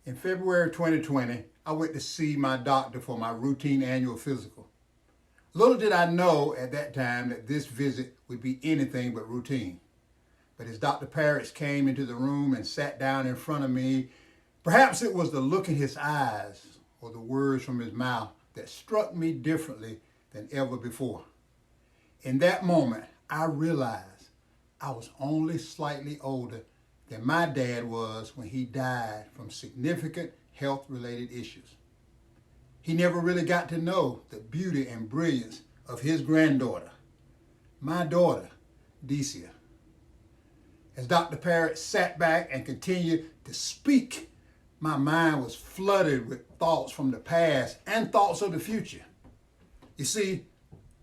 In February 2020, I went to see my doctor for my routine annual physical. Little did I know at that time that this visit would be anything but routine. But as Dr. Parrish came into the room and sat down in front of me, perhaps it was the look in his eyes or the words from his mouth that struck me differently than ever before. In that moment, I realized I was only slightly older than my dad was when he died from significant health-related issues. He never really got to know the beauty and brilliance of his granddaughter, my daughter, Decia. As Dr. Parrish sat back and continued to speak, my mind was flooded with thoughts from the past and thoughts of the future. You see,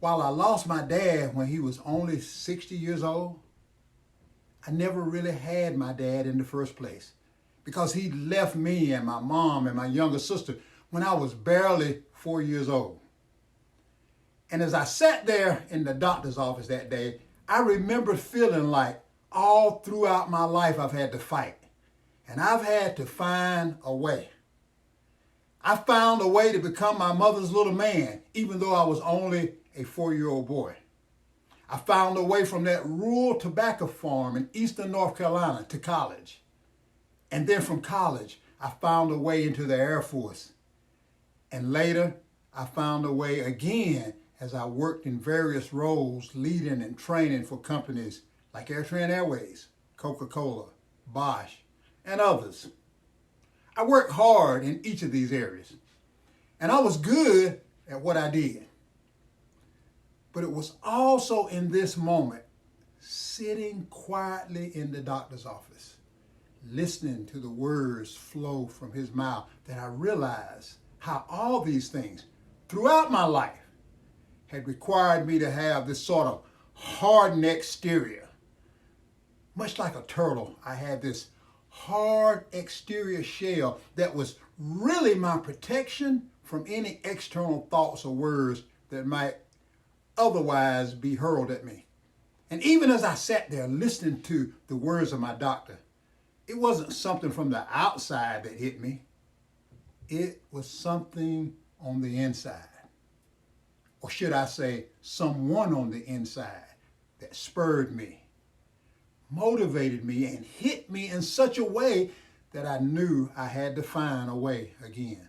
while I lost my dad when he was only 60 years old, I never really had my dad in the first place because he left me and my mom and my younger sister when I was barely 4 years old. And as I sat there in the doctor's office that day, I remember feeling like all throughout my life I've had to fight. And I've had to find a way. I found a way to become my mother's little man, even though I was only a 4-year-old boy. I found a way from that rural tobacco farm in eastern North Carolina to college. And then from college, I found a way into the Air Force. And later, I found a way again as I worked in various roles, leading and training for companies like AirTran Airways, Coca-Cola, Bosch, and others. I worked hard in each of these areas, and I was good at what I did. But it was also in this moment, sitting quietly in the doctor's office, listening to the words flow from his mouth, that I realized how all these things throughout my life had required me to have this sort of hardened exterior. Much like a turtle, I had this hard exterior shell that was really my protection from any external thoughts or words that might otherwise be hurled at me. And even as I sat there listening to the words of my doctor, it wasn't something from the outside that hit me. It was something on the inside. Or should I say, someone on the inside that spurred me, motivated me, and hit me in such a way that I knew I had to find a way again.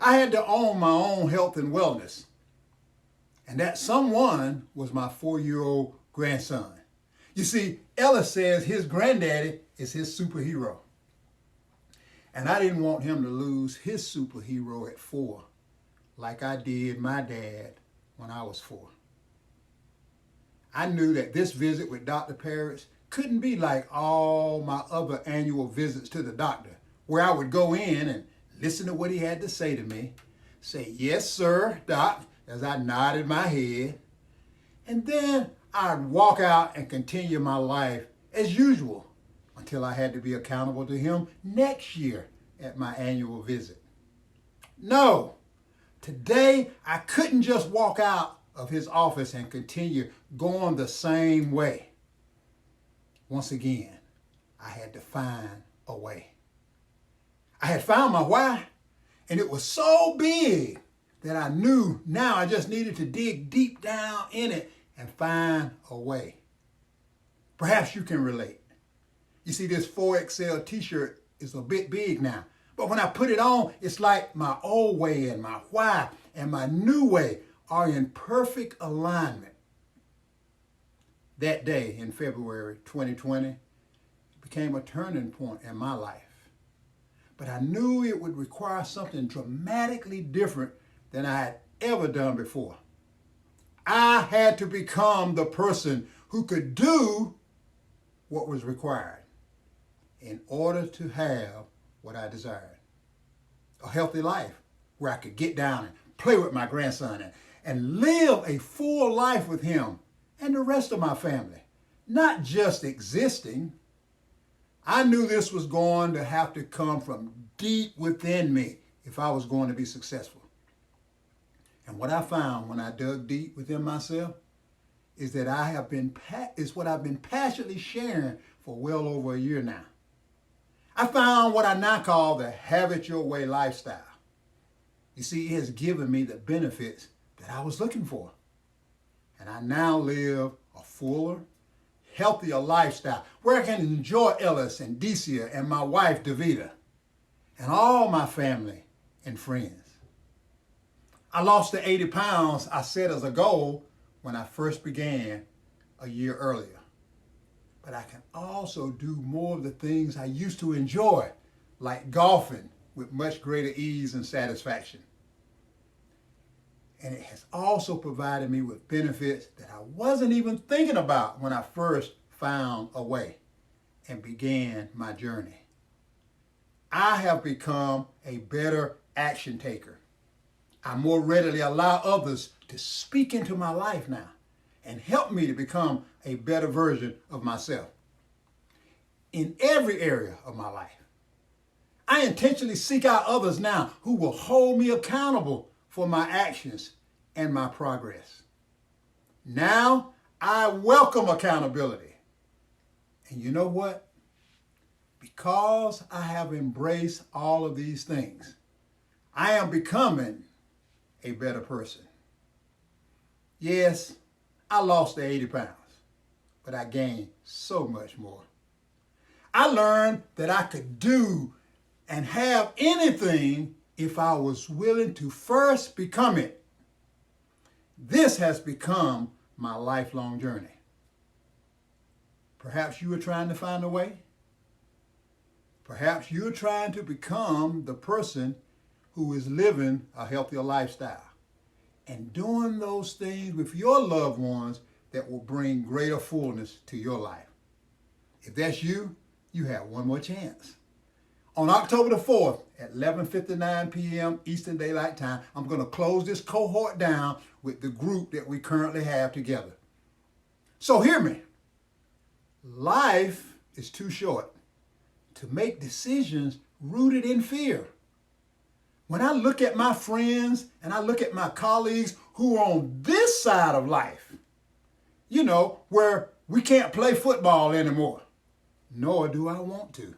I had to own my own health and wellness. And that someone was my 4-year-old grandson. You see, Ellis says his granddaddy is his superhero. And I didn't want him to lose his superhero at 4, like I did my dad when I was 4. I knew that this visit with Dr. Parrish couldn't be like all my other annual visits to the doctor, where I would go in and listen to what he had to say to me, say, "Yes, sir, doc," as I nodded my head, and then I'd walk out and continue my life as usual until I had to be accountable to him next year at my annual visit. No, today I couldn't just walk out of his office and continue going the same way. Once again, I had to find a way. I had found my why, and it was so big that I knew now I just needed to dig deep down in it and find a way. Perhaps you can relate. You see, this 4XL t-shirt is a bit big now, but when I put it on, it's like my old way and my why and my new way are in perfect alignment. That day in February 2020 became a turning point in my life. But I knew it would require something dramatically different than I had ever done before. I had to become the person who could do what was required in order to have what I desired. A healthy life where I could get down and play with my grandson and live a full life with him and the rest of my family, not just existing. I knew this was going to have to come from deep within me if I was going to be successful. And what I found when I dug deep within myself is that what I've been passionately sharing for well over a year now. I found what I now call the Have It Your Way lifestyle. You see, it has given me the benefits that I was looking for. And I now live a fuller, healthier lifestyle where I can enjoy Ellis and Decia and my wife, Davida, and all my family and friends. I lost the 80 pounds I set as a goal when I first began a year earlier. But I can also do more of the things I used to enjoy, like golfing, with much greater ease and satisfaction. And it has also provided me with benefits that I wasn't even thinking about when I first found a way and began my journey. I have become a better action taker. I more readily allow others to speak into my life now and help me to become a better version of myself. In every area of my life, I intentionally seek out others now who will hold me accountable for my actions and my progress. Now, I welcome accountability. And you know what? Because I have embraced all of these things, I am becoming a better person. Yes, I lost the 80 pounds, but I gained so much more. I learned that I could do and have anything if I was willing to first become it. This has become my lifelong journey. Perhaps you are trying to find a way. Perhaps you're trying to become the person who is living a healthier lifestyle and doing those things with your loved ones that will bring greater fullness to your life. If that's you, you have one more chance. On October the 4th at 11:59 p.m. Eastern Daylight Time, I'm going to close this cohort down with the group that we currently have together. So hear me. Life is too short to make decisions rooted in fear. When I look at my friends and I look at my colleagues who are on this side of life, where we can't play football anymore, nor do I want to.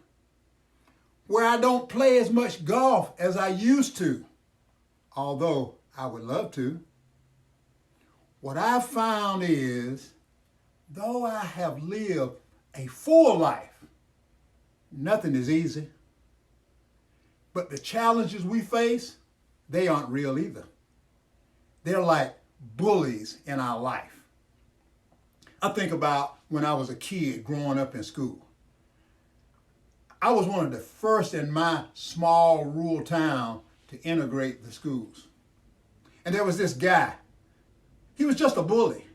Where I don't play as much golf as I used to, although I would love to. What I've found is, though I have lived a full life, nothing is easy. But the challenges we face, they aren't real either. They're like bullies in our life. I think about when I was a kid growing up in school. I was one of the first in my small rural town to integrate the schools. And there was this guy. He was just a bully.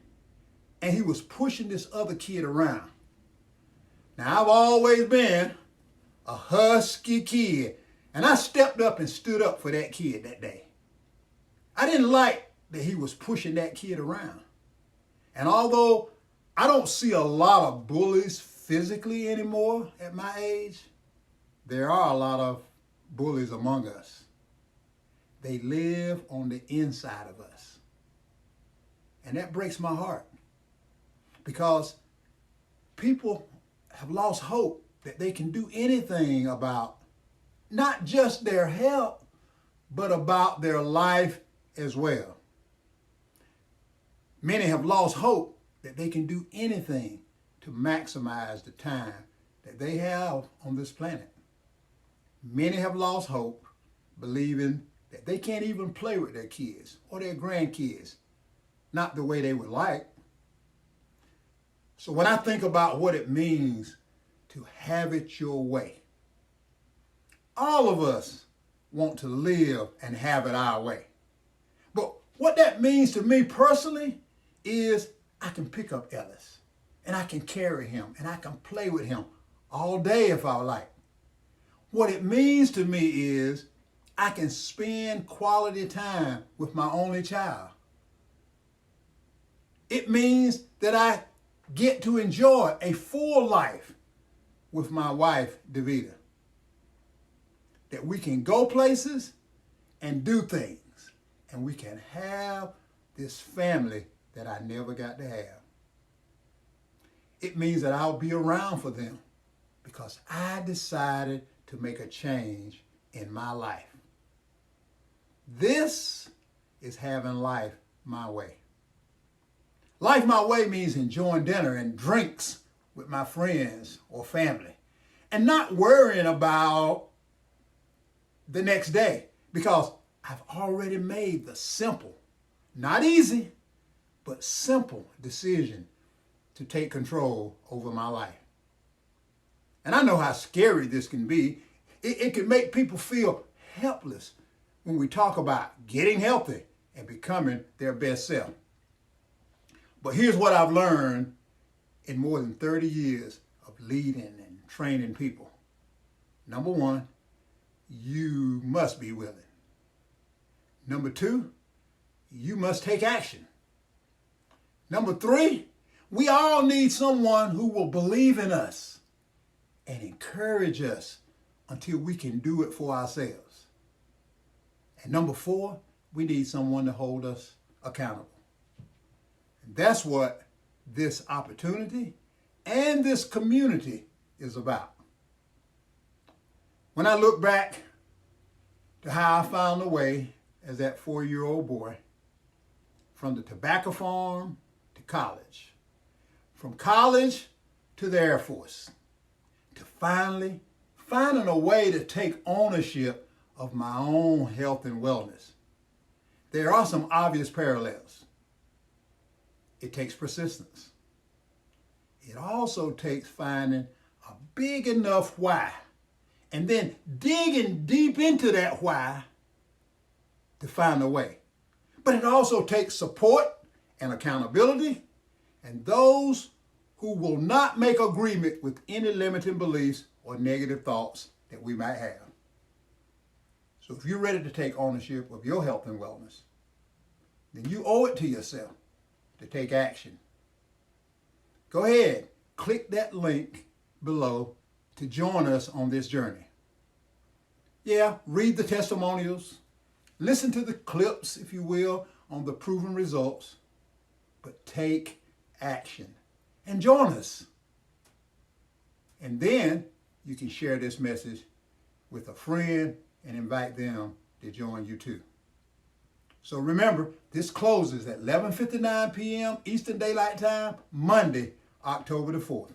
And he was pushing this other kid around. Now, I've always been a husky kid. And I stepped up and stood up for that kid that day. I didn't like that he was pushing that kid around. And although I don't see a lot of bullies physically anymore at my age, there are a lot of bullies among us. They live on the inside of us. And that breaks my heart because people have lost hope that they can do anything about not just their health, but about their life as well. Many have lost hope that they can do anything to maximize the time that they have on this planet. Many have lost hope, believing that they can't even play with their kids or their grandkids, not the way they would like. So when I think about what it means to have it your way, all of us want to live and have it our way. But what that means to me personally is I can pick up Ellis and I can carry him and I can play with him all day if I like. What it means to me is I can spend quality time with my only child. It means that I get to enjoy a full life with my wife, Davida. That we can go places and do things. And we can have this family that I never got to have. It means that I'll be around for them because I decided to make a change in my life. This is having life my way. Life my way means enjoying dinner and drinks with my friends or family and not worrying about the next day because I've already made the simple, not easy, but simple decision to take control over my life. And I know how scary this can be. It can make people feel helpless when we talk about getting healthy and becoming their best self. But here's what I've learned in more than 30 years of leading and training people. Number one, you must be willing. Number two, you must take action. Number three, we all need someone who will believe in us and encourage us until we can do it for ourselves. And number four, we need someone to hold us accountable. And that's what this opportunity and this community is about. When I look back to how I found a way as that 4-year-old boy, from the tobacco farm to college, from college to the Air Force, to finally finding a way to take ownership of my own health and wellness, there are some obvious parallels. It takes persistence. It also takes finding a big enough why and then digging deep into that why to find a way. But it also takes support and accountability and those who will not make agreement with any limiting beliefs or negative thoughts that we might have. So if you're ready to take ownership of your health and wellness, then you owe it to yourself to take action. Go ahead, click that link below to join us on this journey. Yeah, read the testimonials, listen to the clips, if you will, on the proven results, but take action and join us. And then you can share this message with a friend and invite them to join you too. So remember, this closes at 11:59 p.m. Eastern Daylight Time, Monday, October the 4th.